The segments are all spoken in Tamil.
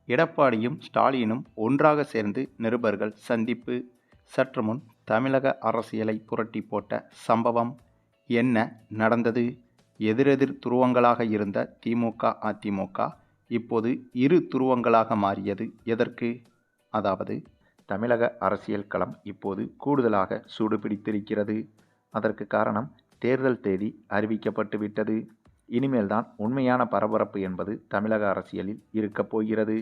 எடப்பாடியும் ஸ்டாலினும் ஒன்றாக சேர்ந்து நிருபர்கள் சந்திப்பு. சற்று முன் தமிழக அரசியலை புரட்டி போட்ட சம்பவம் என்ன நடந்தது? எதிரெதிர் துருவங்களாக இருந்த திமுக, அதிமுக இப்போது இரு துருவங்களாக மாறியது எதற்கு? அதாவது தமிழக அரசியல் களம் இப்போது கூடுதலாக சூடுபிடித்திருக்கிறது. அதற்கு காரணம் தேர்தல் தேதி அறிவிக்கப்பட்டு விட்டது. இனிமேல்தான் உண்மையான பரபரப்பு என்பது தமிழக அரசியலில் இருக்கப் போகிறது.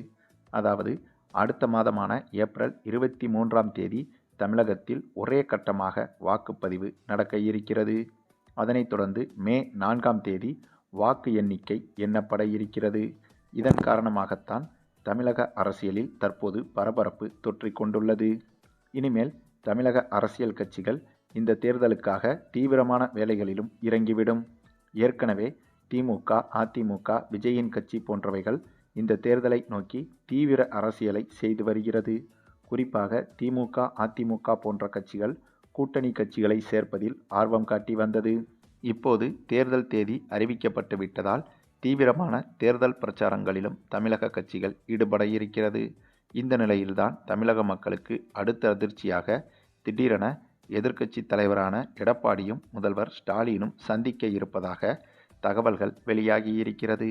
அதாவது அடுத்த மாதமான ஏப்ரல் 23ஆம் தேதி தமிழகத்தில் ஒரே கட்டமாக வாக்குப்பதிவு நடக்க இருக்கிறது. அதனைத் தொடர்ந்து மே 4ஆம் தேதி வாக்கு எண்ணிக்கை எண்ணப்பட இருக்கிறது. இதன் காரணமாகத்தான் தமிழக அரசியலில் தற்போது பரபரப்பு தொற்றிக் கொண்டுள்ளது. இனிமேல் தமிழக அரசியல் கட்சிகள் இந்த தேர்தலுக்காக தீவிரமான வேலைகளிலும் இறங்கிவிடும். ஏற்கனவே திமுக, அதிமுக, விஜயின் கட்சி போன்றவைகள் இந்த தேர்தலை நோக்கி தீவிர அரசியலை செய்து வருகிறது. குறிப்பாக திமுக, அதிமுக போன்ற கட்சிகள் கூட்டணி கட்சிகளை சேர்ப்பதில் ஆர்வம் காட்டி வந்தது. இப்போது தேர்தல் தேதி அறிவிக்கப்பட்டு விட்டதால் தீவிரமான தேர்தல் பிரச்சாரங்களிலும் தமிழக கட்சிகள் ஈடுபட இருக்கிறது. இந்த நிலையில்தான் தமிழக மக்களுக்கு அடுத்த அதிர்ச்சியாக திடீரென எதிர்க்கட்சி தலைவரான எடப்பாடியும் முதல்வர் ஸ்டாலினும் சந்திக்க இருப்பதாக தகவல்கள் வெளியாகியிருக்கிறது.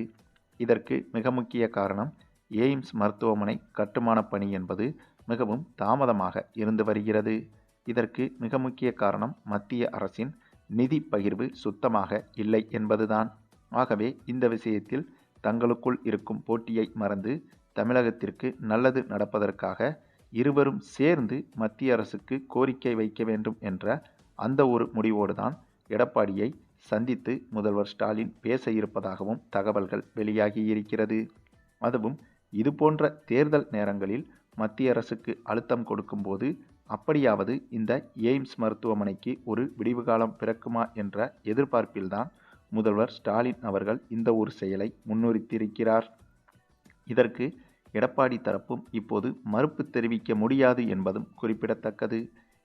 இதற்கு மிக முக்கிய காரணம் எய்ம்ஸ் மருத்துவமனை கட்டுமான பணி என்பது மிகவும் தாமதமாக இருந்து வருகிறது. இதற்கு மிக முக்கிய காரணம் மத்திய அரசின் நிதி பகிர்வு சுத்தமாக இல்லை என்பதுதான். ஆகவே இந்த விஷயத்தில் தங்களுக்குள் இருக்கும் போட்டியை மறந்து தமிழகத்திற்கு நல்லது நடப்பதற்காக இருவரும் சேர்ந்து மத்திய அரசுக்கு கோரிக்கை வைக்க வேண்டும் என்ற அந்த ஒரு முடிவோடுதான் எடப்பாடியை சந்தித்து முதல்வர் ஸ்டாலின் பேச இருப்பதாகவும் தகவல்கள் வெளியாகியிருக்கிறது. அதுவும் இதுபோன்ற தேர்தல் நேரங்களில் மத்திய அரசுக்கு அழுத்தம் கொடுக்கும்போது அப்படியாவது இந்த எய்ம்ஸ் மருத்துவமனைக்கு ஒரு விடிவு காலம் பிறக்குமா என்ற எதிர்பார்ப்பில்தான் முதல்வர் ஸ்டாலின் அவர்கள் இந்த ஒரு செயலை முன்னிறுத்தியிருக்கிறார். இதற்கு எடப்பாடி தரப்பும் இப்போது மறுப்பு தெரிவிக்க முடியாது என்பதும் குறிப்பிடத்தக்கது.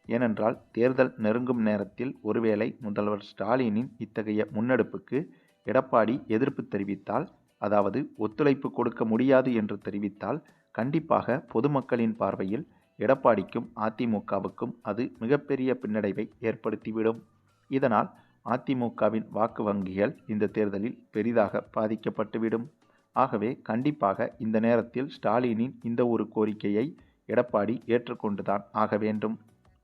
ஏனென்றால் தேர்தல் நெருங்கும் நேரத்தில் ஒருவேளை முதல்வர் ஸ்டாலினின் இத்தகைய முன்னெடுப்புக்கு எடப்பாடி எதிர்ப்பு தெரிவித்தால், அதாவது ஒத்துழைப்பு கொடுக்க முடியாது என்று தெரிவித்தால், கண்டிப்பாக பொதுமக்களின் பார்வையில் எடப்பாடிக்கும் அதிமுகவுக்கும் அது மிகப்பெரிய பின்னடைவை ஏற்படுத்திவிடும். இதனால் அதிமுகவின் வாக்கு வங்கிகள் இந்த தேர்தலில் பெரிதாக பாதிக்கப்பட்டுவிடும். ஆகவே கண்டிப்பாக இந்த நேரத்தில் ஸ்டாலினின் இந்த ஒரு கோரிக்கையை எடப்பாடி ஏற்றுக்கொண்டுதான் ஆக வேண்டும்.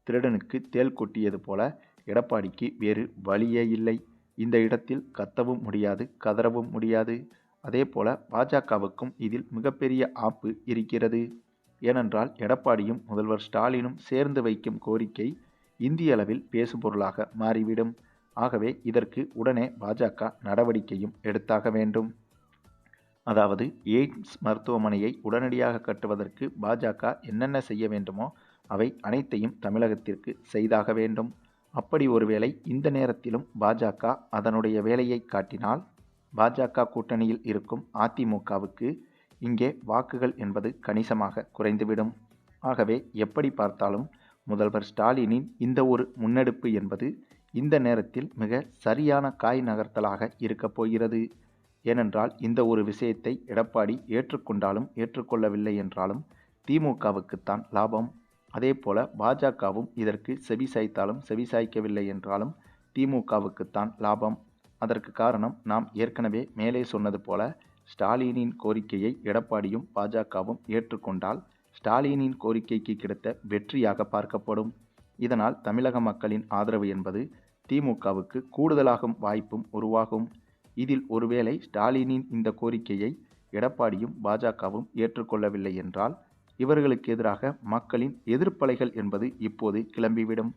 திருடனுக்கு தேள் கொட்டியது போல எடப்பாடிக்கு வேறு வழியே இல்லை. இந்த இடத்தில் கத்தவும் முடியாது, கதறவும் முடியாது. அதேபோல பாஜகவுக்கும் இதில் மிகப்பெரிய ஆப்பு இருக்கிறது. ஏனென்றால் எடப்பாடியும் முதல்வர் ஸ்டாலினும் சேர்ந்து வைக்கும் கோரிக்கை இந்திய அளவில் பேசுபொருளாக மாறிவிடும். ஆகவே இதற்கு உடனே பாஜக நடவடிக்கையும் எடுத்தாக வேண்டும். அதாவது எய்ம்ஸ் மருத்துவமனையை உடனடியாக கட்டுவதற்கு பாஜக என்னென்ன செய்ய வேண்டுமோ அவை அனைத்தையும் தமிழகத்திற்கு செய்தாக வேண்டும். அப்படி ஒருவேளை இந்த நேரத்திலும் பாஜக அதனுடைய வேலையை காட்டினால் பாஜக கூட்டணியில் இருக்கும் அதிமுகவுக்கு இங்கே வாக்குகள் என்பது கணிசமாக குறைந்துவிடும். ஆகவே எப்படி பார்த்தாலும் முதல்வர் ஸ்டாலினின் இந்த ஒரு முன்னெடுப்பு என்பது இந்த நேரத்தில் மிக சரியான காய் நகர்த்தலாக இருக்கப் போகிறது. ஏனென்றால் இந்த ஒரு விஷயத்தை எடப்பாடி ஏற்றுக்கொண்டாலும் ஏற்றுக்கொள்ளவில்லை என்றாலும் திமுகவுக்குத்தான் லாபம். அதேபோல பாஜகவும் இதற்கு செவிசாய்த்தாலும் செவிசாய்க்கவில்லை என்றாலும் திமுகவுக்குத்தான் லாபம். அதற்கு காரணம் நாம் ஏற்கனவே மேலே சொன்னது போல ஸ்டாலினின் கோரிக்கையை எடப்பாடியும் பாஜகவும் ஏற்றுக்கொண்டால் ஸ்டாலினின் கோரிக்கைக்கு கிடைத்த வெற்றியாக பார்க்கப்படும். இதனால் தமிழக மக்களின் ஆதரவு என்பது திமுகவுக்கு கூடுதலாகும் வாய்ப்பும் உருவாகும். இதில் ஒருவேளை ஸ்டாலினின் இந்த கோரிக்கையை எடப்பாடியும் பாஜகவும் ஏற்றுக்கொள்ளவில்லை என்றால் இவர்களுக்கு எதிராக மக்களின் எதிர்ப்பலைகள் என்பது இப்போது கிளம்பிவிடும்.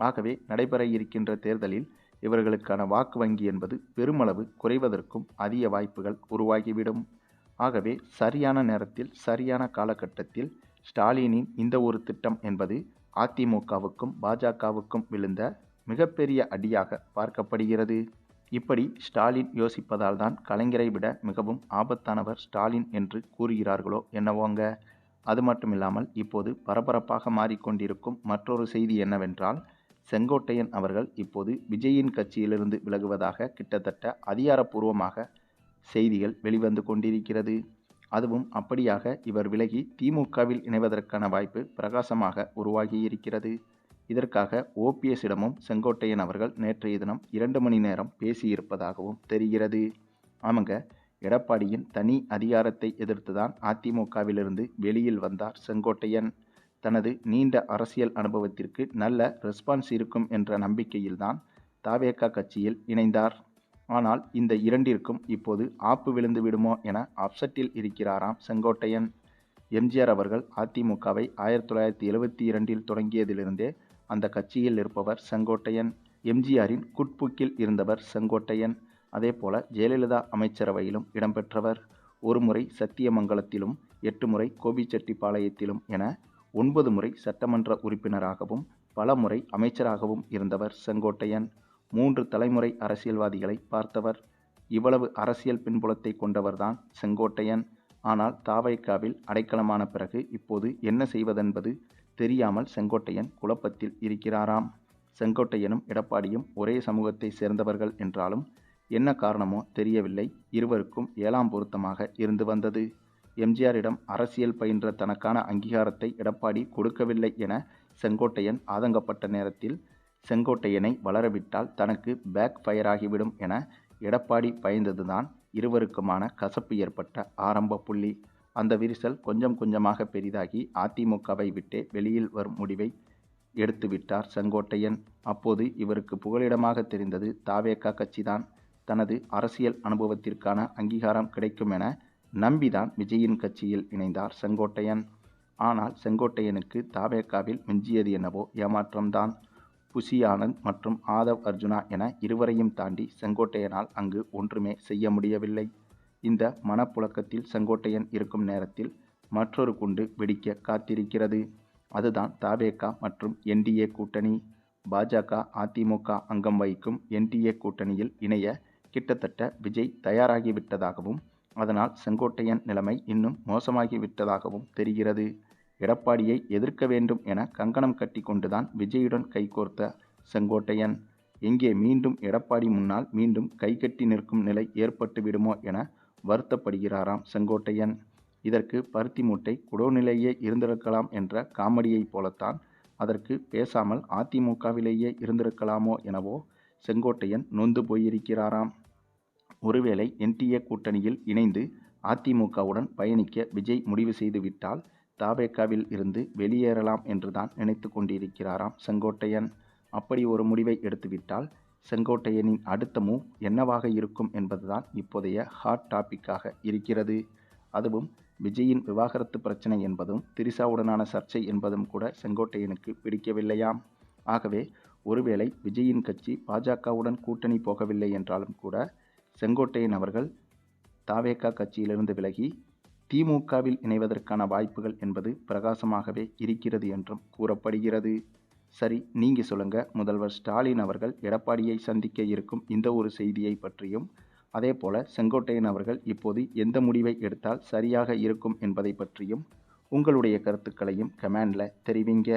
ஆகவே நடைபெற இருக்கின்ற தேர்தலில் இவர்களுக்கான வாக்கு வங்கி என்பது பெருமளவு குறைவதற்கும் அதிக வாய்ப்புகள் உருவாகிவிடும். ஆகவே சரியான நேரத்தில் சரியான காலகட்டத்தில் ஸ்டாலினின் இந்த ஒரு திட்டம் என்பது அதிமுகவுக்கும் பாஜகவுக்கும் விழுந்த மிகப்பெரிய அடியாக பார்க்கப்படுகிறது. இப்படி ஸ்டாலின் யோசிப்பதால் தான் கலைஞரை விட மிகவும் ஆபத்தானவர் ஸ்டாலின் என்று கூறுகிறார்களோ என்னவோங்க. அது மட்டுமில்லாமல் இப்போது பரபரப்பாக மாறிக்கொண்டிருக்கும் மற்றொரு செய்தி என்னவென்றால், செங்கோட்டையன் அவர்கள் இப்போது விஜயின் கட்சியிலிருந்து விலகுவதாக கிட்டத்தட்ட அதிகாரப்பூர்வமாக செய்திகள் வெளிவந்து கொண்டிருக்கிறது. அதுவும் அப்படியாக இவர் விலகி திமுகவில் இணைவதற்கான வாய்ப்பு பிரகாசமாக உருவாகியிருக்கிறது. இதற்காக ஓபிஎஸ்ஸிடமும் செங்கோட்டையன் அவர்கள் நேற்றைய தினம் 2 மணி நேரம் பேசியிருப்பதாகவும் தெரிகிறது. ஆமாங்க, எடப்பாடியின் தனி அதிகாரத்தை எதிர்த்துதான் அதிமுகவிலிருந்து வெளியில் வந்தார் செங்கோட்டையன். தனது நீண்ட அரசியல் அனுபவத்திற்கு நல்ல ரெஸ்பான்ஸ் இருக்கும் என்ற நம்பிக்கையில்தான் தவேகா கட்சியில் இணைந்தார். ஆனால் இந்த இரண்டிற்கும் இப்போது ஆப்பு விழுந்து விடுமோ என அப்செட்டில் இருக்கிறாராம் செங்கோட்டையன். எம்ஜிஆர் அவர்கள் அதிமுகவை 1972 தொடங்கியதிலிருந்தே அந்த கட்சியில் இருப்பவர் செங்கோட்டையன். எம்ஜிஆரின் குட்புக்கில் இருந்தவர் செங்கோட்டையன். அதேபோல ஜெயலலிதா அமைச்சரவையிலும் இடம்பெற்றவர். ஒரு முறை சத்தியமங்கலத்திலும் 8 முறை கோபிச்செட்டிப்பாளையத்திலும் என 9 முறை சட்டமன்ற உறுப்பினராகவும் பல முறை அமைச்சராகவும் இருந்தவர் செங்கோட்டையன். 3 தலைமுறை அரசியல்வாதிகளை பார்த்தவர். இவ்வளவு அரசியல் பின்புலத்தை கொண்டவர்தான் செங்கோட்டையன். ஆனால் தவேகாவில் அடைக்கலமான பிறகு இப்போது என்ன செய்வதென்பது தெரியாமல் செங்கோட்டையன் குழப்பத்தில் இருக்கிறாராம். செங்கோட்டையனும் எடப்பாடியும் ஒரே சமூகத்தை சேர்ந்தவர்கள் என்றாலும் என்ன காரணமோ தெரியவில்லை, இருவருக்கும் 7ஆம் பொருத்தமாக இருந்து வந்தது. எம்ஜிஆரிடம் அரசியல் பயின்ற தனக்கான அங்கீகாரத்தை எடப்பாடி கொடுக்கவில்லை என செங்கோட்டையன் ஆதங்கப்பட்ட நேரத்தில் செங்கோட்டையனை வளரவிட்டால் தனக்கு பேக் ஃபயர் ஆகிவிடும் என எடப்பாடி பயந்ததுதான் இருவருக்குமான கசப்பு ஏற்பட்ட ஆரம்ப புள்ளி. அந்த விரிசல் கொஞ்சம் கொஞ்சமாக பெரிதாகி அதிமுகவை விட்டே வெளியில் வரும் முடிவை எடுத்துவிட்டார் செங்கோட்டையன். அப்போது இவருக்கு புகலிடமாக தெரிந்தது தவேகா கட்சிதான். தனது அரசியல் அனுபவத்திற்கான அங்கீகாரம் கிடைக்கும் என நம்பிதான் விஜயின் கட்சியில் இணைந்தார் செங்கோட்டையன். ஆனால் செங்கோட்டையனுக்கு தவேகாவில் மிஞ்சியது என்னவோ ஏமாற்றம்தான். புசி ஆனந்த் மற்றும் ஆதவ் அர்ஜுனா என இருவரையும் தாண்டி செங்கோட்டையனால் அங்கு ஒன்றுமே செய்ய முடியவில்லை. இந்த மனப்புழக்கத்தில் செங்கோட்டையன் இருக்கும் நேரத்தில் மற்றொரு குண்டு வெடிக்க காத்திருக்கிறது. அதுதான் தவேகா மற்றும் என்டிஏ கூட்டணி. பாஜக அதிமுக அங்கம் வகிக்கும் என்டிஏ கூட்டணியில் இணைய கிட்டத்தட்ட விஜய் தயாராகிவிட்டதாகவும் அதனால் செங்கோட்டையன் நிலைமை இன்னும் மோசமாகிவிட்டதாகவும் தெரிகிறது. எடப்பாடியை எதிர்க்க வேண்டும் என கங்கணம் கட்டி கொண்டுதான் விஜயுடன் கைகோர்த்த செங்கோட்டையன் எங்கே மீண்டும் எடப்பாடி முன்னால் மீண்டும் கைகட்டி நிற்கும் நிலை ஏற்பட்டு விடுமோ என வருத்தப்படுகிறாராம் செங்கோட்டையன். இதற்கு பருத்தி மூட்டை குடோனிலேயே இருந்திருக்கலாம் என்ற காமெடியைப் போலத்தான் அதற்கு பேசாமல் அதிமுகவிலேயே இருந்திருக்கலாமோ எனவோ செங்கோட்டையன் நொந்து போயிருக்கிறாராம். ஒருவேளை என்டிஏ கூட்டணியில் இணைந்து அதிமுகவுடன் பயணிக்க விஜய் முடிவு செய்துவிட்டால் தவேகாவில் இருந்து வெளியேறலாம் என்றுதான் நினைத்து கொண்டிருக்கிறாராம் செங்கோட்டையன். அப்படி ஒரு முடிவை எடுத்துவிட்டால் செங்கோட்டையனின் அடுத்த மூவ் என்னவாக இருக்கும் என்பதுதான் இப்போதைய ஹாட் டாபிக்காக இருக்கிறது. அதுவும் விஜயின் விவாகரத்து பிரச்சனை என்பதும் திரிசாவுடனான சர்ச்சை என்பதும் கூட செங்கோட்டையனுக்கு பிடிக்கவில்லையாம். ஆகவே ஒருவேளை விஜயின் கட்சி பாஜகவுடன் கூட்டணி போகவில்லை என்றாலும் கூட செங்கோட்டையன் அவர்கள் தவேகா கட்சியிலிருந்து விலகி திமுகவில் இணைவதற்கான வாய்ப்புகள் என்பது பிரகாசமாகவே இருக்கிறது என்றும் கூறப்படுகிறது. சரி, நீங்க சொல்லுங்க, முதல்வர் ஸ்டாலின் அவர்கள் எடப்பாடியை சந்திக்க இருக்கும் இந்த ஒரு செய்தியை பற்றியும் அதேபோல செங்கோட்டையன் அவர்கள் இப்போது எந்த முடிவை எடுத்தால் சரியாக இருக்கும் என்பதை பற்றியும் உங்களுடைய கருத்துக்களையும் கமெண்ட்ல தெரிவிங்க.